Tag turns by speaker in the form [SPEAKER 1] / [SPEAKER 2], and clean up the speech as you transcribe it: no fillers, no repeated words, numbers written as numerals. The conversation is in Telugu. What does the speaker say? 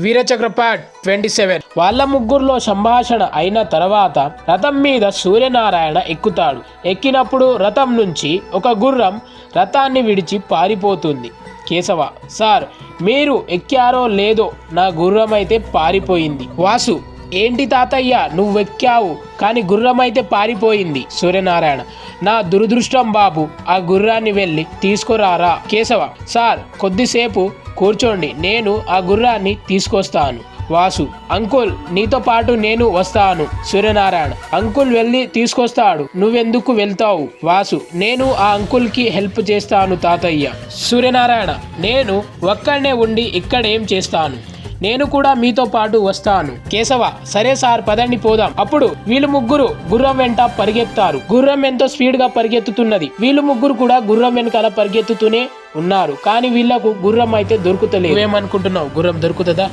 [SPEAKER 1] వీరచక్రపాట్ 27 వాళ్ళ ముగ్గురులో సంభాషణ అయిన తర్వాత రథం మీద సూర్యనారాయణ ఎక్కుతాడు. ఎక్కినప్పుడు రథం నుంచి ఒక గుర్రం రథాన్ని విడిచి పారిపోతుంది. కేశవ: సార్, మీరు ఎక్కారో లేదో నా గుర్రం అయితే పారిపోయింది. వాసు: ఏంటి తాతయ్య, నువ్వెక్కావు కానీ గుర్రం అయితే పారిపోయింది. సూర్యనారాయణ: నా దురదృష్టం బాబు, ఆ గుర్రాన్ని వెళ్ళి తీసుకురారా. కేశవ: సార్, కొద్దిసేపు కూర్చోండి, నేను ఆ గుర్రాన్ని తీసుకొస్తాను. వాసు: అంకుల్, నీతో పాటు నేను వస్తాను. సూర్యనారాయణ: అంకుల్ వెళ్ళి తీసుకొస్తాడు, నువ్వెందుకు వెళ్తావు? వాసు: నేను ఆ అంకుల్కి హెల్ప్ చేస్తాను తాతయ్య. సూర్యనారాయణ: నేను ఒక్కడనే ఉండి ఇక్కడేం చేస్తాను, నేను కూడా మీతో పాటు వస్తాను. కేశవ: సరే సార్, పదండి పోదాం. అప్పుడు వీళ్ళు ముగ్గురు గుర్రం వెంట పరిగెత్తారు. గుర్రం ఎంతో స్పీడ్ గా పరిగెత్తుతున్నది. వీళ్ళు ముగ్గురు కూడా గుర్రం వెనకాల పరిగెత్తుతూనే ఉన్నారు. కానీ వీళ్లకు గుర్రం అయితే దొరుకుతలేదు. నువ్వేమనుకుంటున్నావు, గుర్రం దొరుకుతుందా?